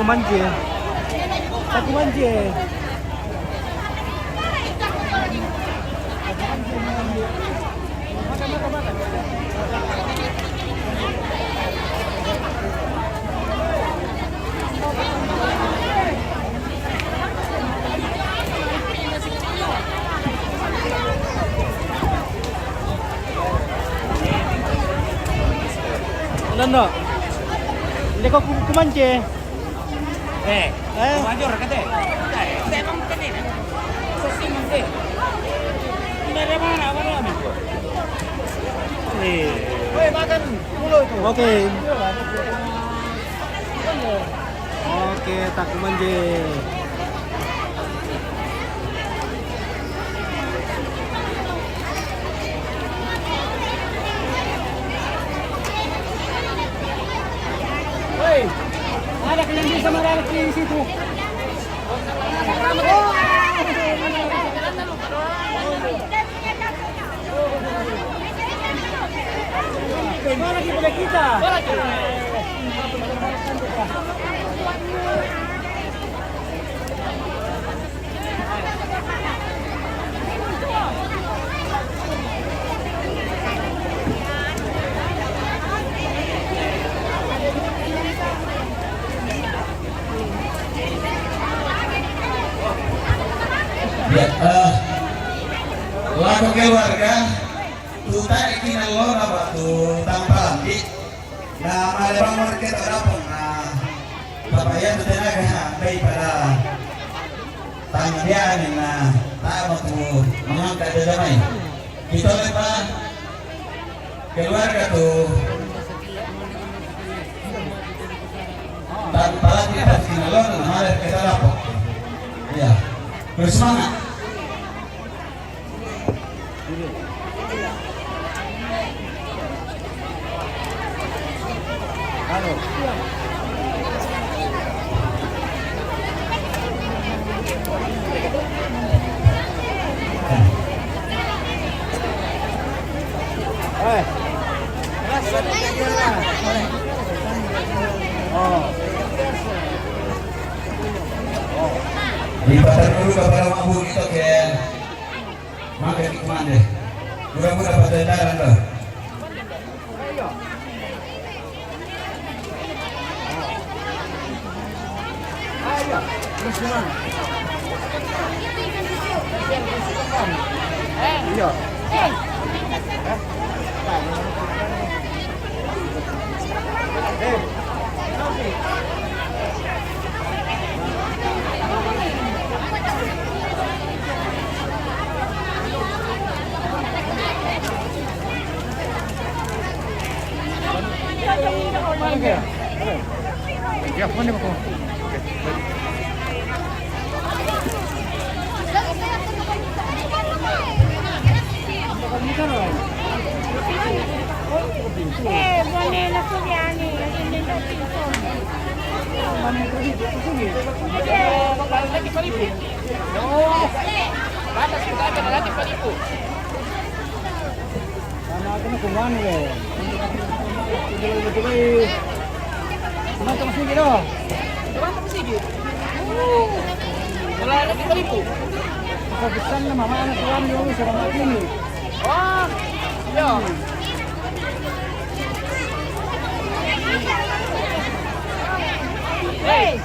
manje. Taku manje. Ano? Hindi ko kumanje. Major kate. Saya emang kate. Sesi mante. Dari mana apa itu? Woi, makan mulu itu. Oke. Oke, taku manje. Ada yang bisa menarik di situ. Mana kita kita? Ya, lagu keluarga tuta ikinalo na ba tu tampalambi na malibang market adapong na papayan tu tenaga na bay para tangdian na tama tu mga kadadamay ito na pa keluarga tu tampalambi pa kinalo na market adapong ya bersemangat. Halo. Libatkan dulu kepada mabuk itu Ken. Makan di kemana? Mudah-mudahan pada daran loh. Iya. Ya, mana kau? Boleh lah kuliah ni. Ini dah pintu. Lagi paripu. Oh. Batas kita ada lagi paripu. Sama aku nak kumpulan ni. Betul-betul. Macam masih gitu. Berapa masih? Kalau lagi paripu. Kesan na mama anak tuan yung sa mga kini. Oh. Yo. Hey.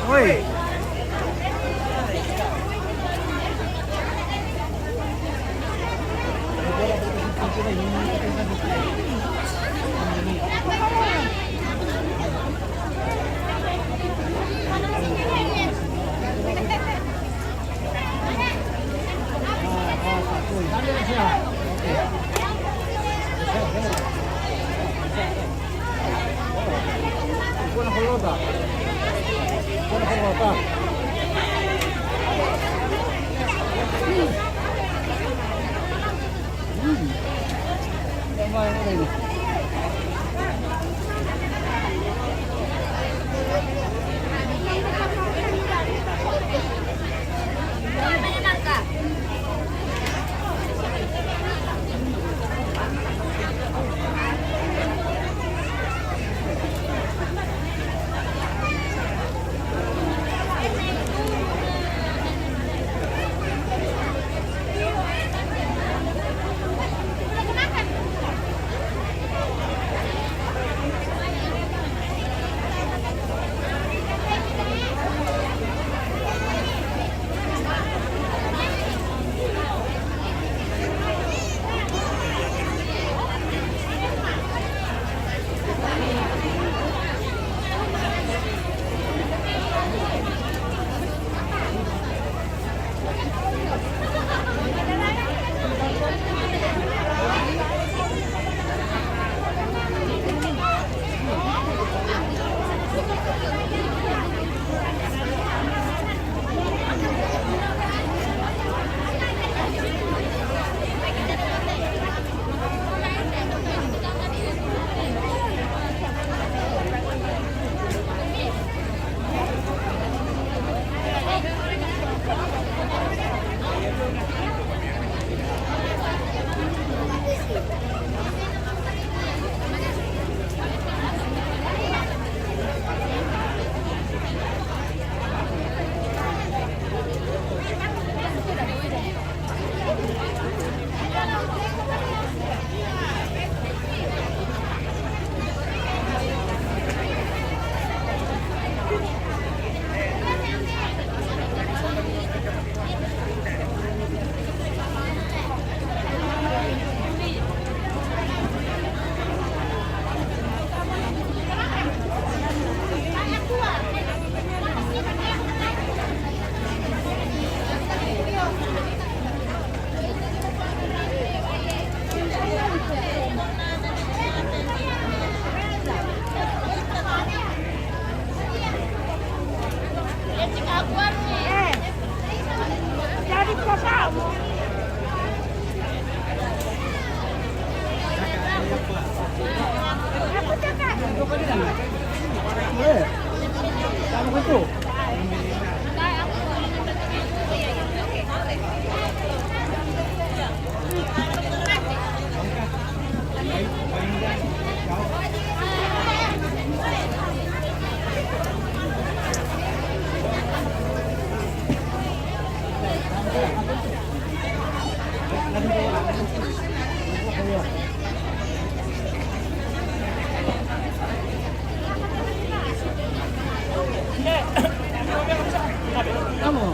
Woi. Buona collota. Buona collota. Jadi kosamu. Aku cakap. Boleh. Kamu itu. Kamu.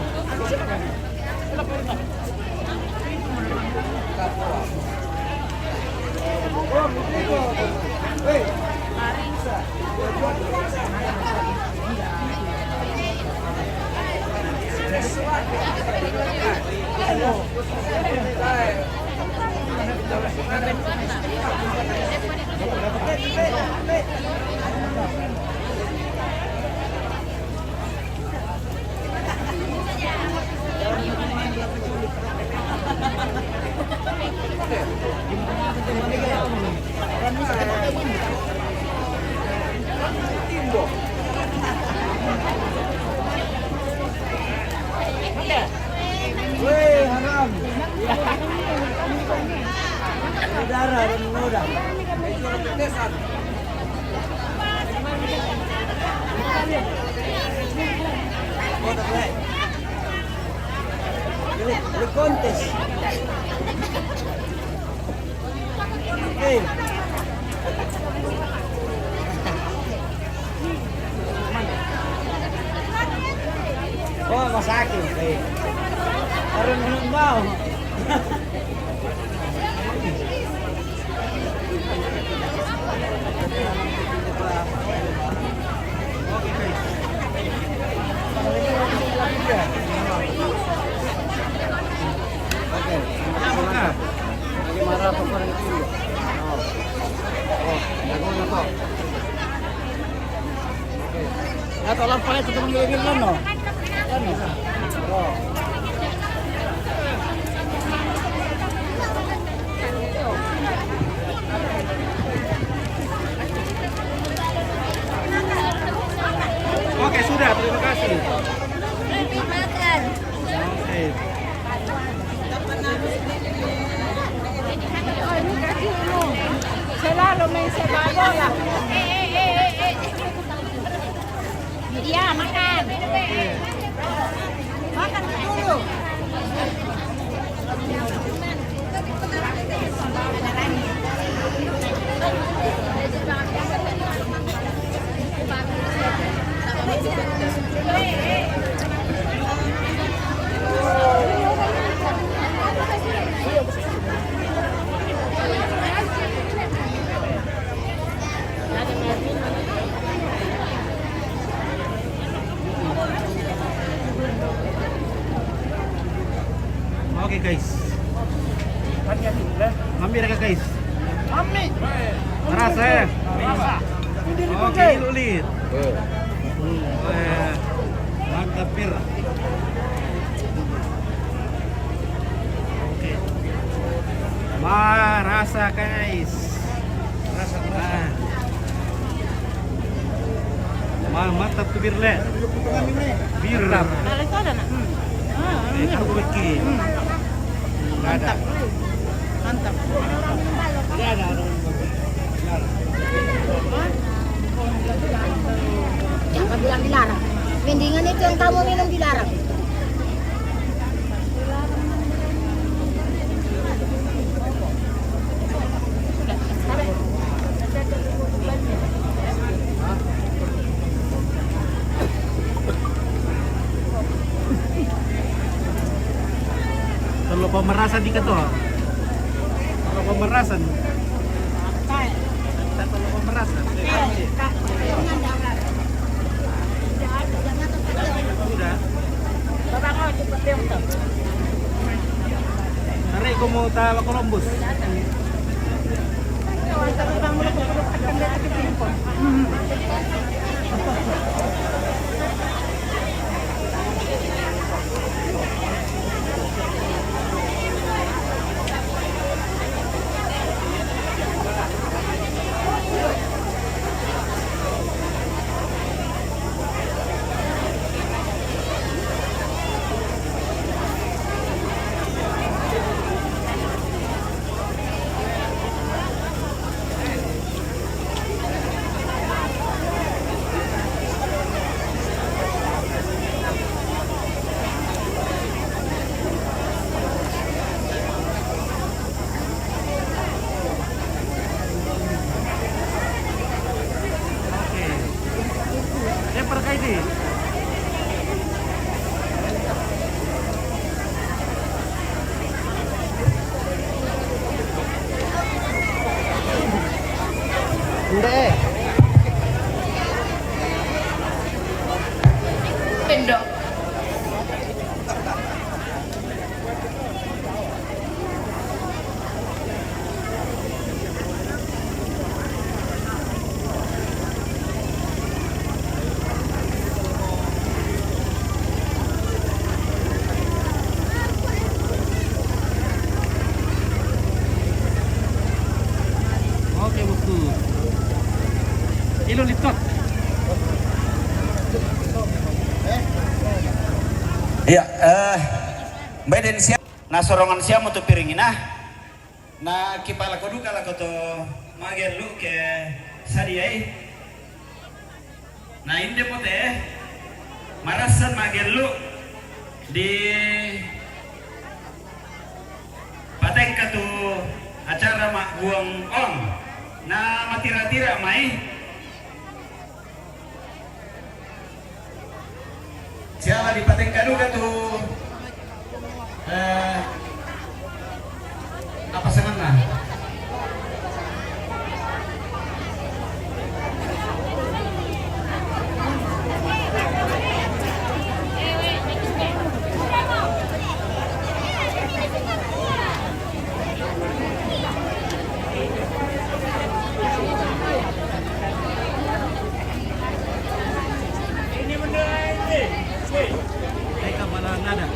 udang. Udara dan udang. Beli kontes. Oke. Oh, masakit. Okay. Parang anong bao. Lagi marah pa pa rin kilo. Oh, nagawa na to. Okay. Nato lang pala ito itong gilin lang, no? Ano? Oh. Oke, sudah. Terima kasih. Makan. Oke. Selalu main sepak bola. Iya, makan. Makan dulu. Oke guys. Mami ka guys. Mami. Merasa ya? Oke, lulit. Mantap pir. Oke. Merasa guys. Rasa. Mantap tuh bir le. Bir. Kalau itu ada nak. Kan beki. Mantap. Mantap. Ya ada orang. Jangan bilang dilarang. Mendingan itu yang kamu minum dilarang. Kalau pemerasan dikit tuh. Kalau pemerasan. Kalau pemerasan. Sudah. Tarik ko mo tawa Columbus. Hindi. Pindok. Oke, bosku. Ilo litot. Ya, Mbak Den siap. na sorongan siya mo to piringin na kipala ko duka lako to magelu ke sariay na hindi mo te marasan magelu di patay ka to acara buang on na matira-tira may siapa di patay ka duka to apa senang na? Ini bendera ini. Mereka malah nada.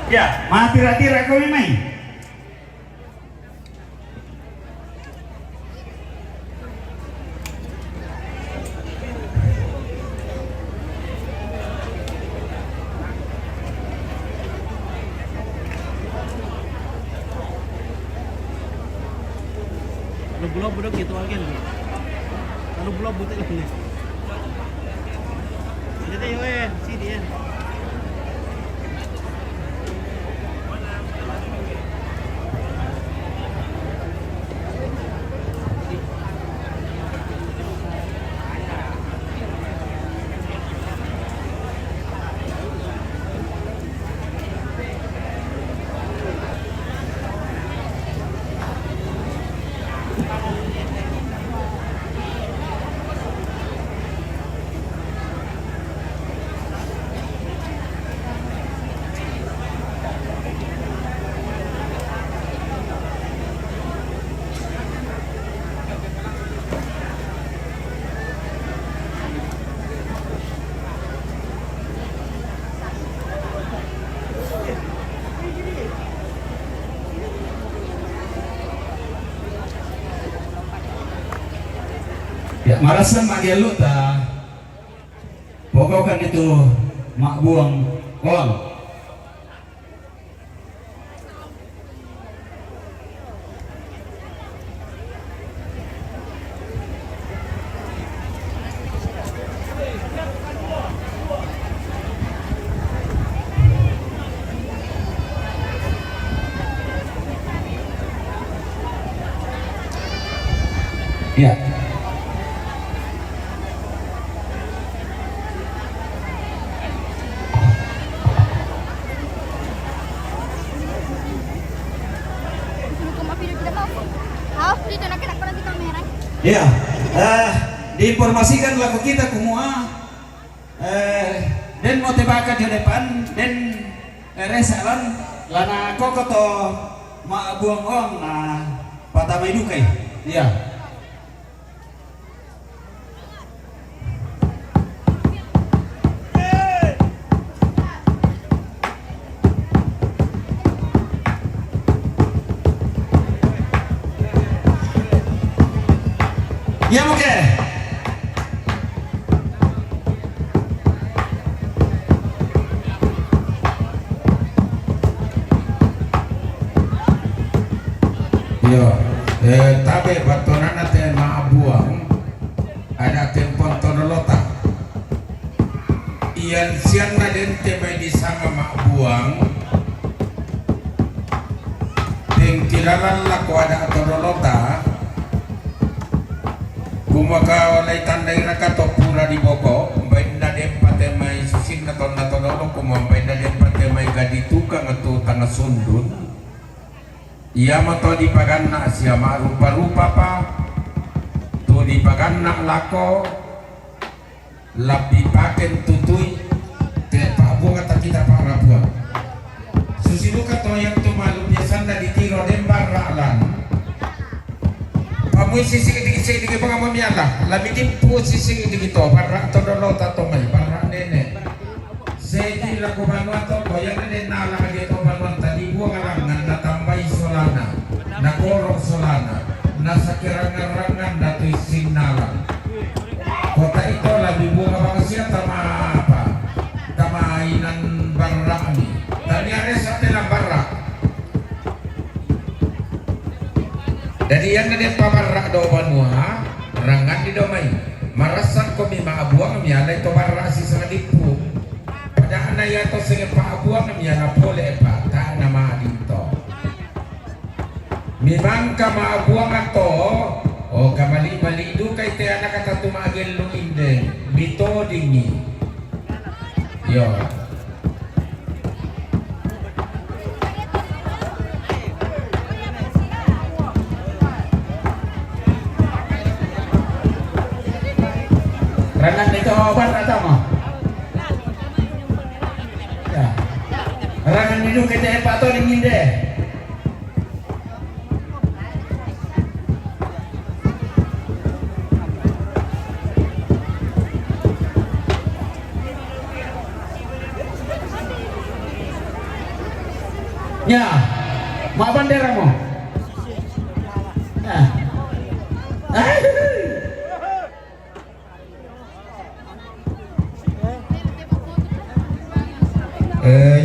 Ya, matira-tira kami main. Kalau bulog budok gitu agen. Kalau bulog butik lagi. Jadi yo sini ya. Ya, marasan magelu ta pokok kan itu mak buang on. Ya. Ya, diinformasikan lagu kita kumua dan mau tebaka di depan dan resalan lana koko to ma buang on na patamay dukay. Ya. Ya oke. Yo, tabe batonan nate maabuang ada tempon tonolota. Iyan siyan na din tebe di sama maabuang. Ting kilalan lako ada tonolota. Kumaka olay tanday raka to pura di boko bain na dem pate may susin na tono kumambay na dem pate may gadi tukang ato tanga sundun iya mato di paganna siya marupa-rupa pa to di paganna lako labi paken tutuy te pabunga ta kita para buang susiduka to yang tumalu biasan na di tiro dem baralan Amoy sisig dikit pangamon miala, labitin po sisig dikito para todolo tato may para nene. Segi laku banwan to koyang nene nala dito banwan tadi buang arangan natambay solana, nakorong solana, nasa kirangan-rangan dato'y sinala. Kota ito labi bunga bang Dari yang ada pamarra do banua rangan di domai marasan ko mi maabuang mi alay to marasi sa dipu pada anaya to sing paabuang mi ala pole pa ta na ma dito mi bangka maabuang ato o kamali malidu kay te anak kata tumagel lu inde bito dingi yo rangan itu obat atau mau? Ya. Rangan itu kita apa tuh dingin deh. Ya, mau bandera mau? Ya.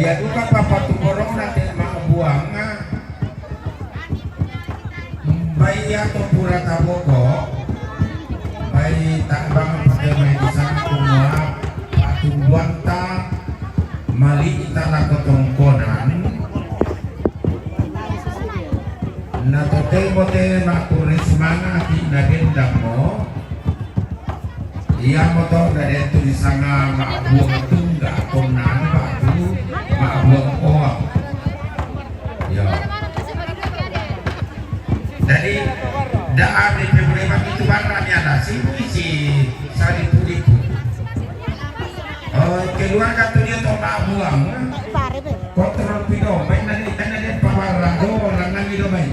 Ya duka papa tu borong nanti mak buang bayi atau pura taboko bayi tak bangun pakai main di sana semua patung buanta mali kita nak ketongkonan na tote mote mak turis mana kita dendam mo iya motor dari tulisannya mak buang tungga konan batu mak buang koak ya jadi daa di pemerintah itu barangnya ada si sari tuliku keluar kata dia tuh mak buang kontrol pido main nanti pawarado orang nanti do main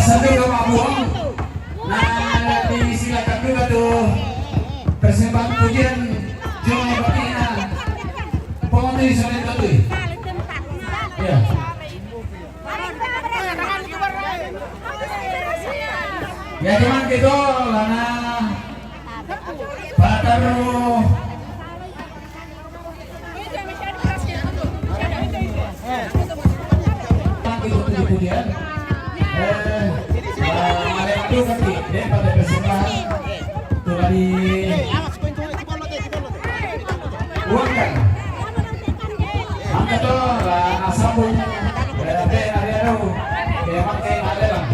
Sampai ke Pak Buang, nah disilakan juga tuh persembahan pujian Jawa Batina, pohon ini sampai ke tuh, ya. Ya cuman gitu, karena Pak Taruh. Kemudian itu nanti dia pada persembahan itu tadi uangkan angkat tuh lah asabung berarti ada dia pakai ada lah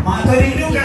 materi juga.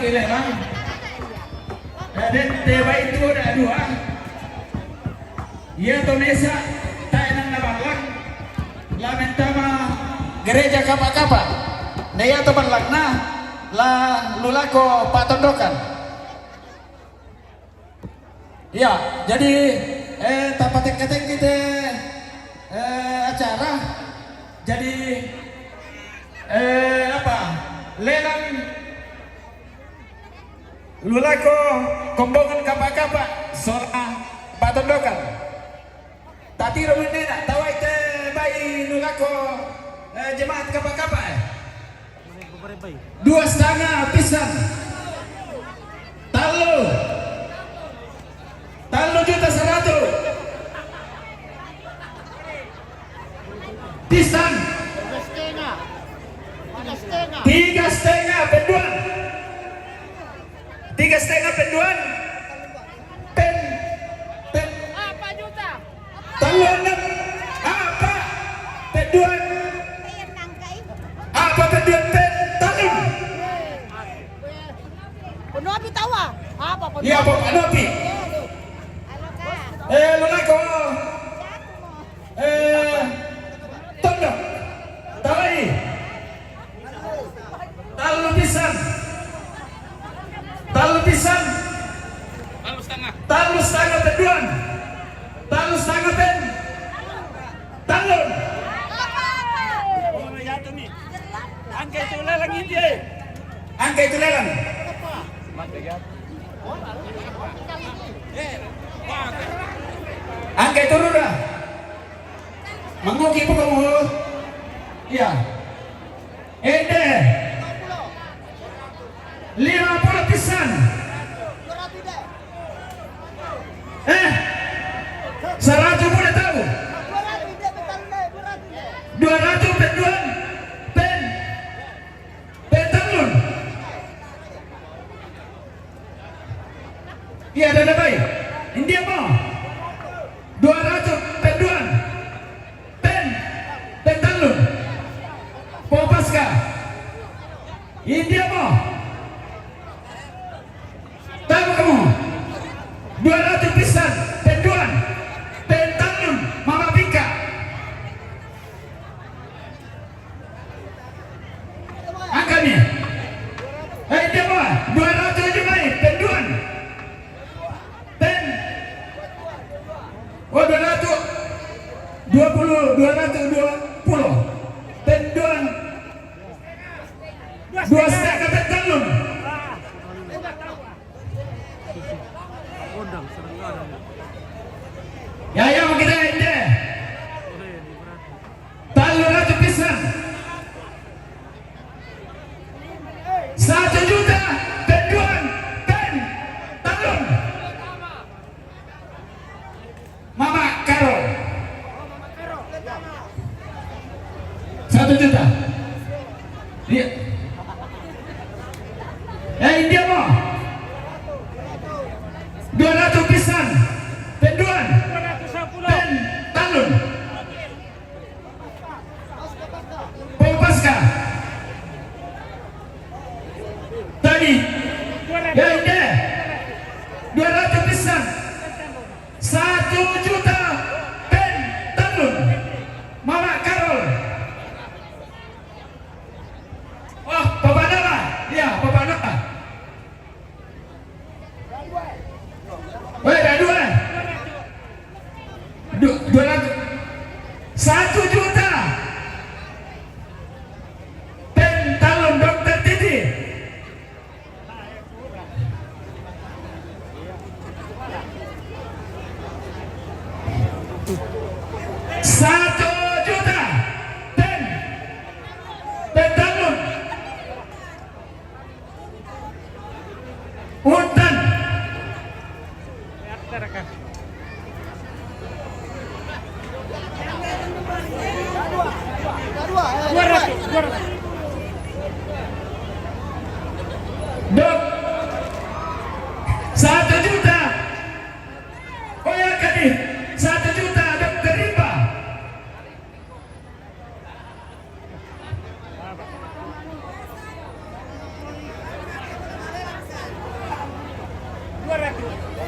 lagi lelang. Dan dewa itu ada dua. Ia Tonesa taenan na balang. Lamentama gereja kapa-kapa. Naya to balagna la lulako patondokan. Ya, jadi tapatek-katek kita acara jadi apa? Lelang lulako kombongan kapa-kapa soal patondokan. Tati rumendena tawai te bai lulako jemaat kapa-kapa. 2,5 pisan. Talo juta 100. Pisan. 3,5 penduan. 3,5 penduan. Pen. Apa juta? Talo 6. Apa? Penduan. Apa penduan pen? Talo. Penuh tawa. Apa penuh? Iya, Pak Anopi. Lulako. Tondo. Tawai. Talo pisan. Talo setengah penduan. Talo setengah pen. Talon. Angka itu lelang ini. Angka itu lelang. Angka itu ruda. Menguki po kamu. Iya. Ede. 50 pisan. 100 boleh tahu. 200 penduan. Pentalun. Iya, ada baik. India mau 200 penduan. Pentalun. Popaska. India mau. Tahu kamu? 200 pisan penduan. Pentalun Mama Pika. Angkanya. India mau 200 aja baik penduan. Oh 220 penduan 2,5 pentalun. Ya mau kita ende talun 100 pisan 1 juta penduan talun Mama Karol 1 juta. Iya. India mau 200 pisan penduan talun Popaska tadi India 200 pisan 1 juta talun Mama Karol. Oh, Papa Nala. Ya, Papa Nala. Weh, ada 200 1 juta talun Dokter Titi. Satu juta pentalun Untan. Dok 1 juta. Oh ya kali 1 juta Dokter Riba.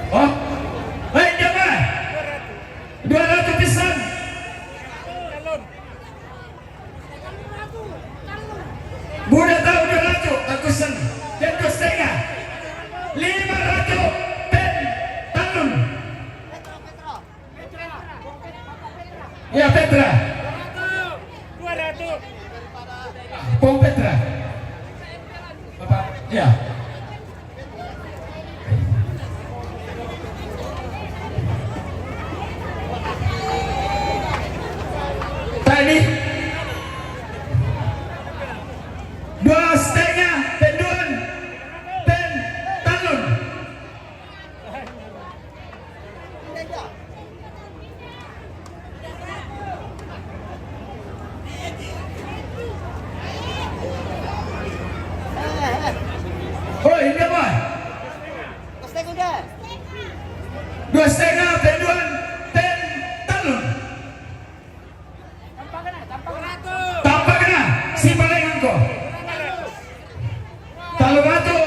Oh, baik jamaah. 200 pisan. Budak tahu 200, takusan. Dan 2,5. 500 pen talun. Ya Petra. 200. Pom Petra. Bapak, ya. Tadi 2,5 tenduan pen talun. Oh ini apa? 2,5 tenduan pen talun. Tanpa kena si paling angko. Kalau batu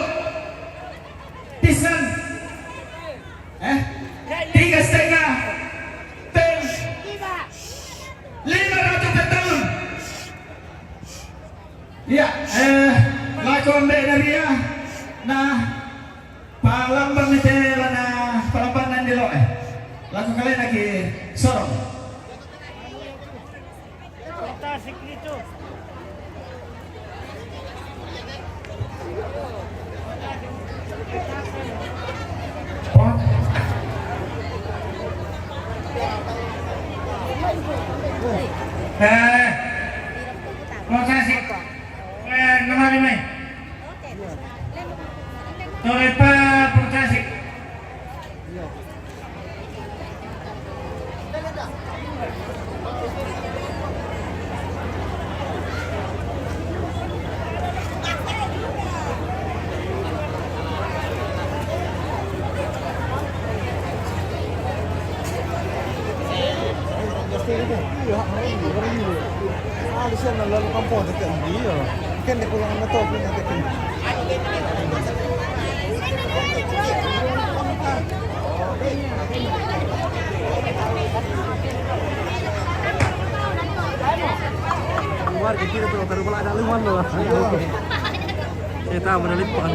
pisan 3,5 pen 500 per tahun. Ya, lakon benaria nah palambang itu na palambanan di lo laku kalian lagi sorong. Tasik dito. Oh. Mau kasih nomor 5. Tore pa Purtasik. Alisan na lalu kampung dekat dia. Kan dia pulang na to, punya dekat. Luar kecil tu, kalau pula ada luar loh. Kita menelipan.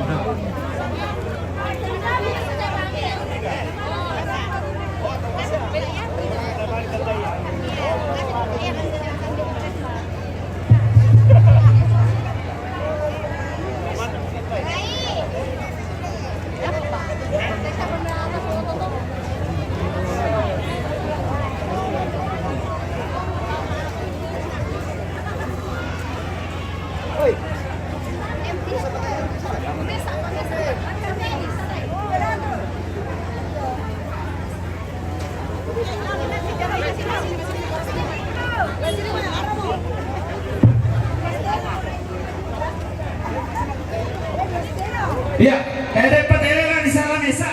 Ya, dapat elegan di salah mesa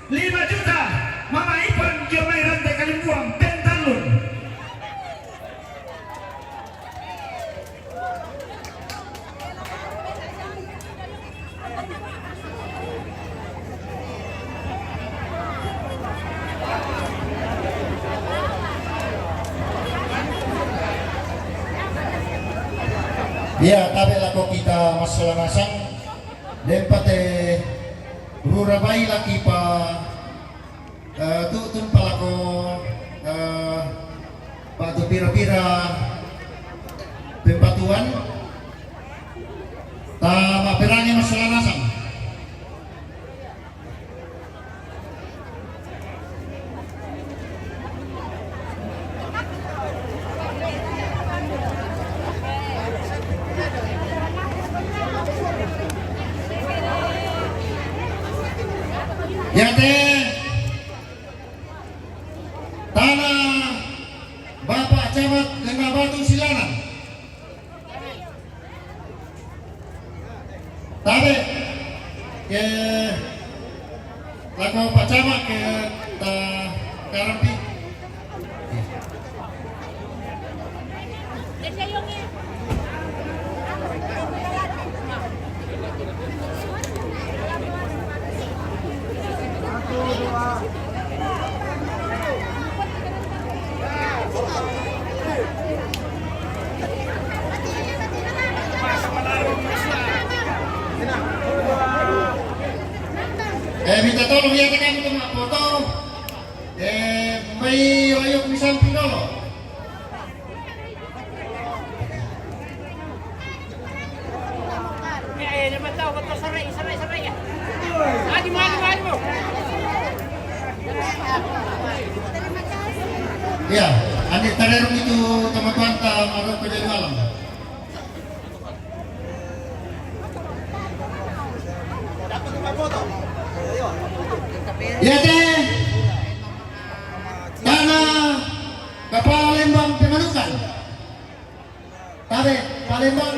5 juta Mama Ipan Jomai Rantai Kalimbuang Pentalun. Ya, tabi lako kita masalah nasang dempate rurabai laki pa tutun palako pa tu pira-pira pempatuan ta maperanya masalah nasang. Ya teh tanah Bapak Camat Lembah Batu Silangan. Tabe ke laku Pak Camat ke ta Karampi. minta tolong ya kami untuk foto. May oyok di samping dulu. Ini naman daw, ba't saray ya. Maju mo. Ya, ane tadarung itu teman-teman taruh ke dari malam. Ya teh, tanah Kepala Lembang Pemanukan. Tabe Palembang.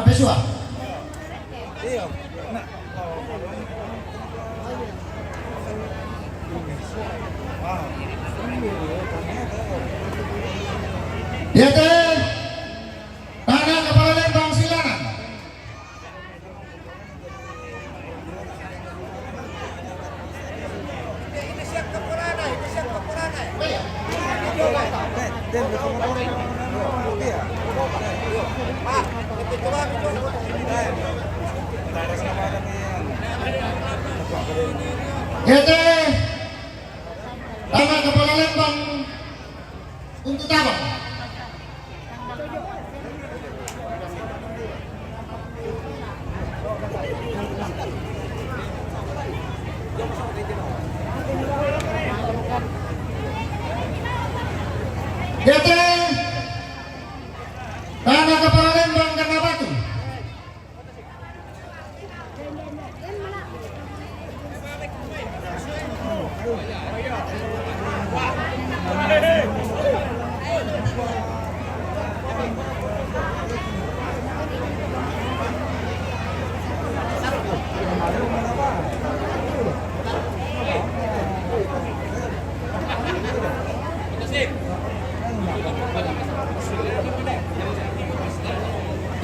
Besua. Ya teh, tanah Kepala Lembang Silangan. Ya teh, tanah Kepala Lembang untuk Tabang. Ya teh, tanah Kepala Lembang Karena Batu.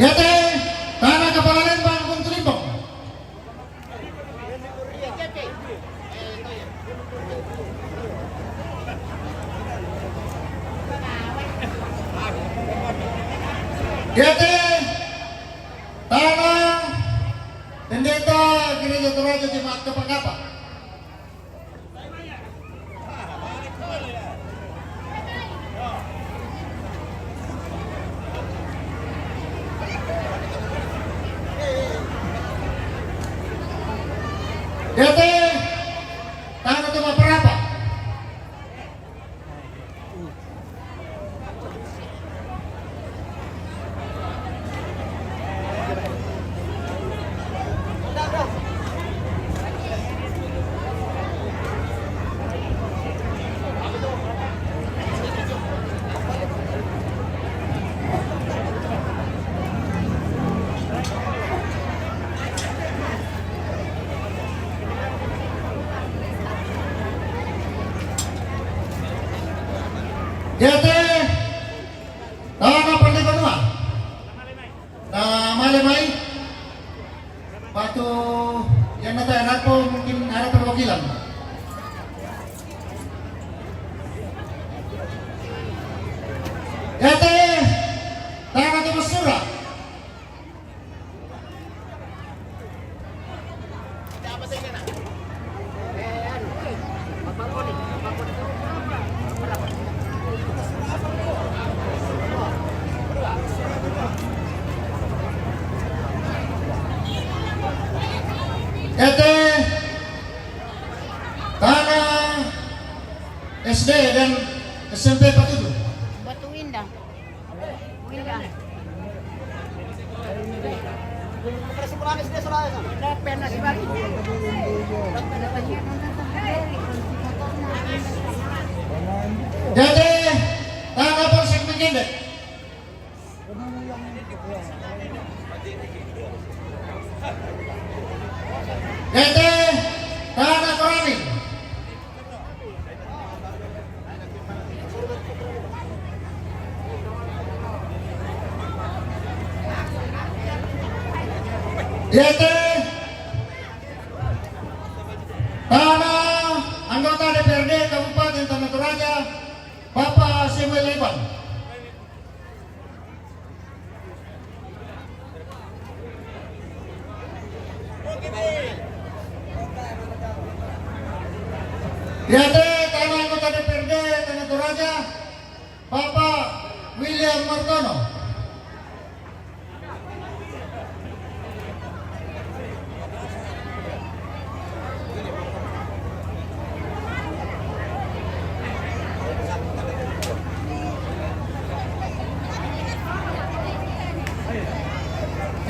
Ya teh, tanah Kepala Lembang untuk Limbong. Ya teh, tanah Pendeta Gereja Toraja Jemaat Kapakapa. Ya teh, tanah Tema Perapa. Ya teh, tanah Pandai Benua. Malemai. Batu yang nanti anak po mungkin ada perwakilan. Ya teh, tanah Tema Sura. Ya teh, tanah SD dan SMP Patudu. Batu Indah. Indah. Ya teh, tanah Polsek Megendek. Ya teh, tanah Korani. Ya teh, tanah anggota DPRD Kabupaten Tanah Toraja, Bapak Samuel Leban. Yate tanah anggota DPRD Tanah Toraja Bapak William Martono.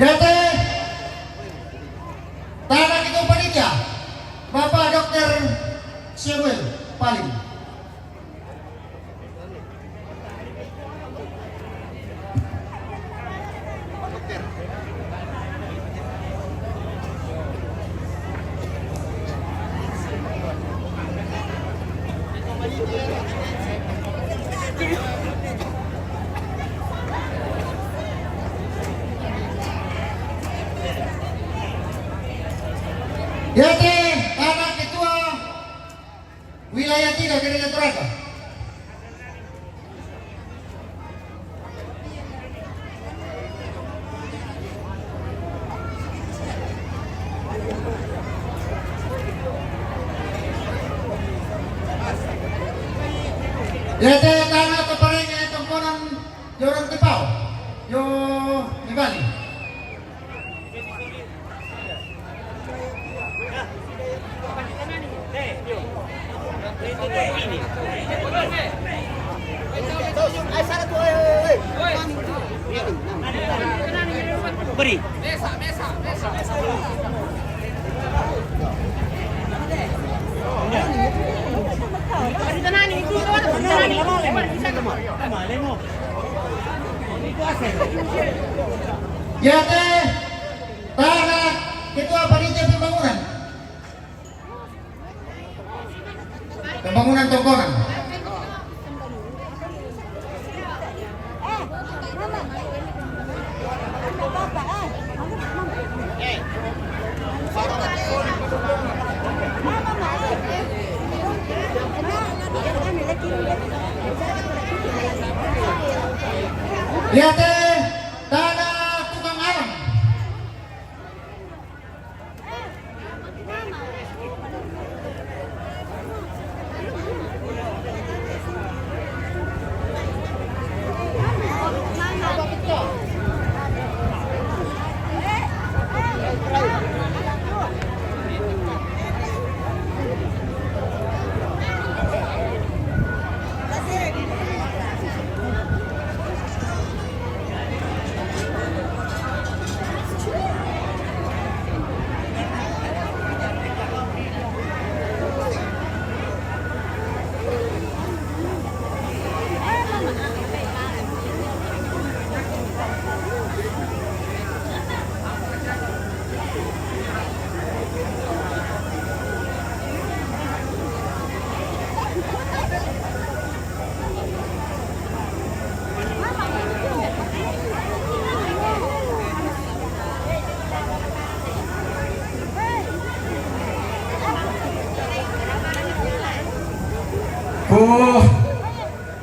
Yate tanah itu panitia Bapak Dr. Samuel Paling. Yate tanah ketua wilayah 3 Gereja Toraja. Yate tanah keparengnya tongkonan jorong tepau yo Nibali. Beri. Yate tanah ketua panitia pembangunan tongkonan. Yate tanah tukang alam.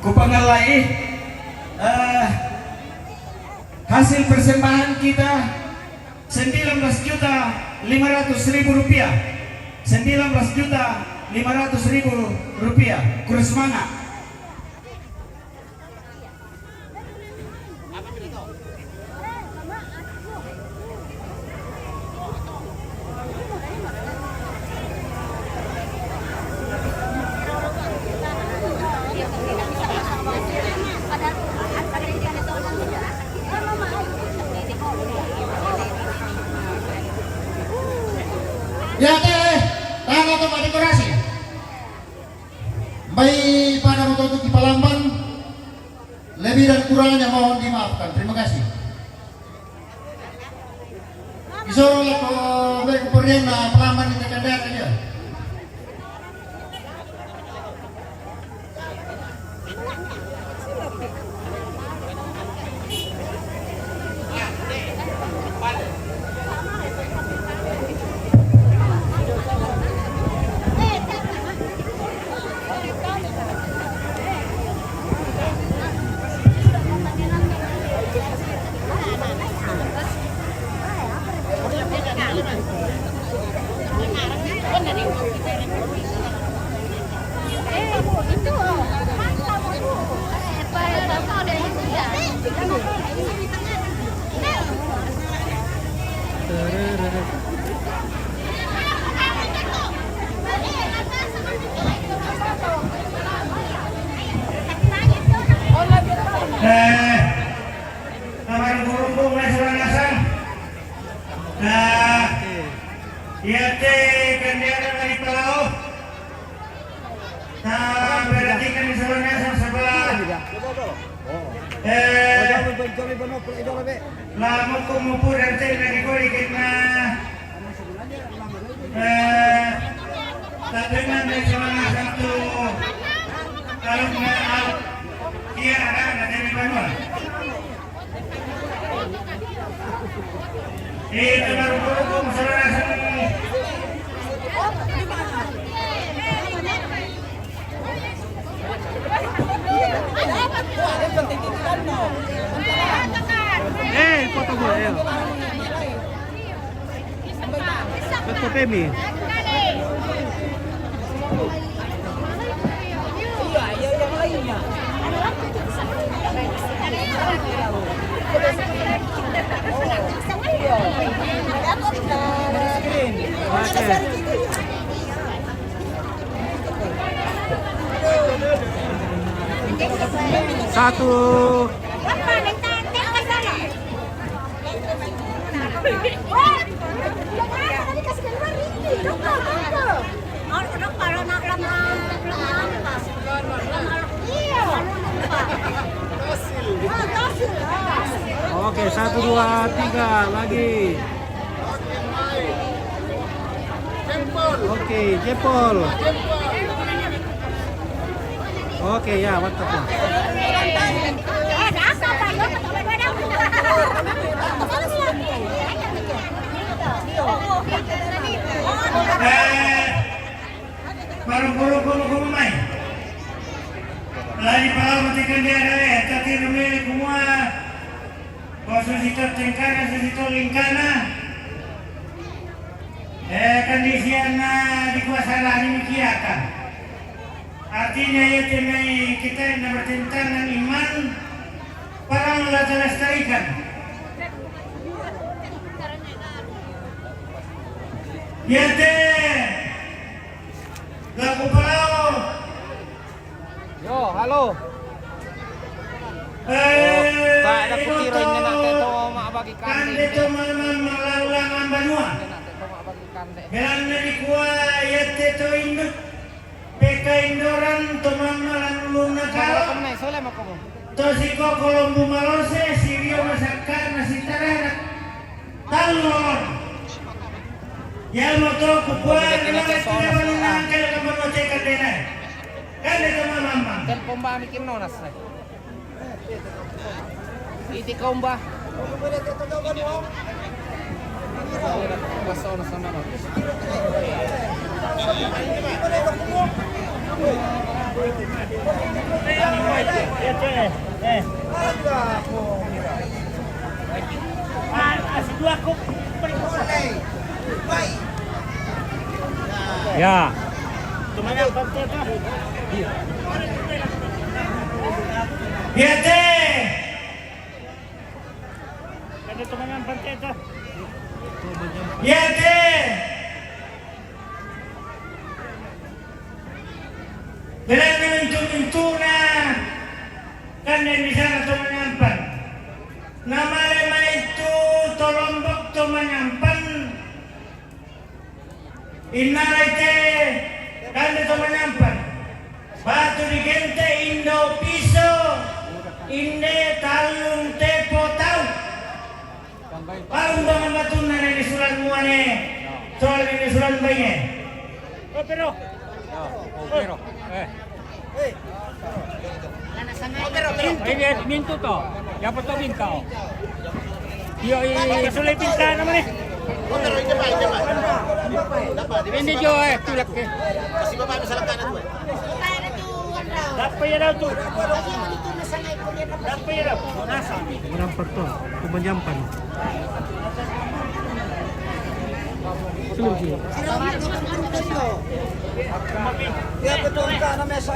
Ku pengalai hasil persembahan kita 19.500.000 rupiah. 19.500.000 rupiah. Kurang semangat. Yate tanah tempat dekorasi. Baik pada untuk di Palamban, lebih dan kurangnya mohon dimaafkan. Terima kasih. Disuruh baik pemberian Palamban di Tekandayan aja. itu mantap aku. Bapak ada yang dia. Kamar burung na surangasang. Nah, yate kandiara dari Palau. Nah, berarti kan di surangasang sebelah. Lama kumupur dan saya lagi korikit na. Tatangan dari surangasang tu. Kalau nggak iya ada dari Banua. Itu baru burung surangasang. Foto gue ya. Foto Temi. Satu. Oke, 1, 2, 3 lagi. Oke, jempol. Oke ya, mantap lah. Baru main. Lagi Palau matikan dia ada tapi rumah semua. Posisi tengkana, posisi lingkana. Kondisinya dikuasai demikian. Artinya ya kita yang bertentangan iman para melestarikan. Ya teh, laku Palau. Yo, halo. Tak ada kukira ini nak teto mak bagi Kan kandeng. itu malam melalang Banua. Belan dari kuah ya teto indo. PK Indoran teman malang luna kalau. Kemana? Soalnya mau kamu. Tosiko Kolombo Malose, Sirio Masakar, Nasitarana, Talon. Yang mau tahu kupuan, kenapa tidak menangkal kamu nocekan dena? Kan itu mama. Telepon mbak mikir nonas. Iti kau mbak. Pasal sama nak. Ya. Ya teh. Ya teh. Berani untuk na kan yang bisa atau menyampan. Nama lema itu tolombok to menyampan. Inarete kan itu menyampan. Batu di gente Indo piso. Inde talung tepo tau. Parang bangan batu na ini surat muane. Soal ini surat bayi. Oh pero. Ini mintu to. Yang betul bintang. Yo sulit bintang nama ni. Ini jo tulak ke. Si bapak masalah kanan gue. Dapat ya dah tu. Dapat ya dah. Nasa. Orang perto. Kebanyakan. Dia betul ka na mesa.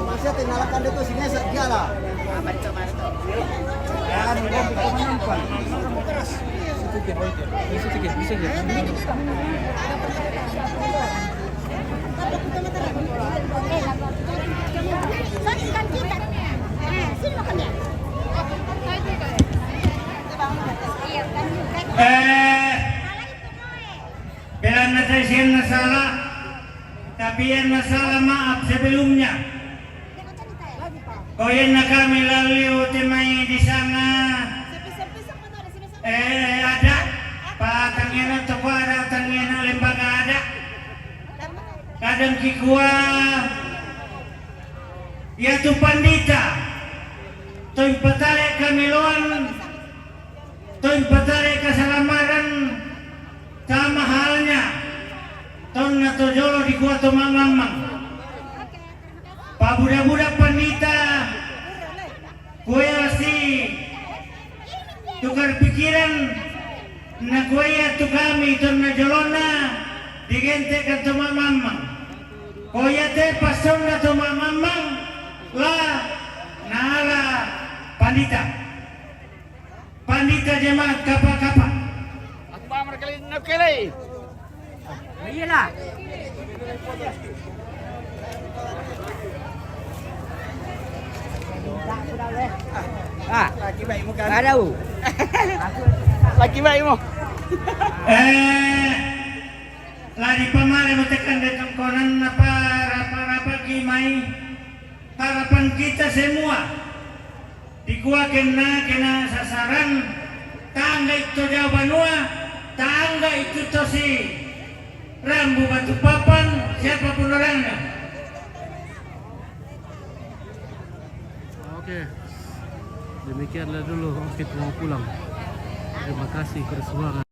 Masih tinggalkan itu sini dia lah. Bila nasasin na salah, tapi yang masalah maaf sebelumnya. Kau yang nak kami lalu temai di sana. Ada Pak Tangena toko ada Tangena lembaga ada. Kadang kikua ya tu pandita. Tuin patale kamiluan. Tuin patale keselamaran. Sama halnya Ton na tojolo di gua to mamang. Pa budak-budak pandita kuya si tukar pikiran na kuya tu kami ton na jolona digente ka to mamang. Kuya te pason na to mamang la nala pandita. Pandita jemaat kapa-kapa. Iyalah. Laki baik muka. Ada u. Laki baik mo. Lari pamare mo tekan datang konan apa rapa kimai harapan kita semua dikuat kena sasaran tangga itu jawabanua tangga itu tosi Rambu Batu Papan siapapun orangnya. Oke, demikianlah dulu kita mau pulang. Terima kasih kepada semua.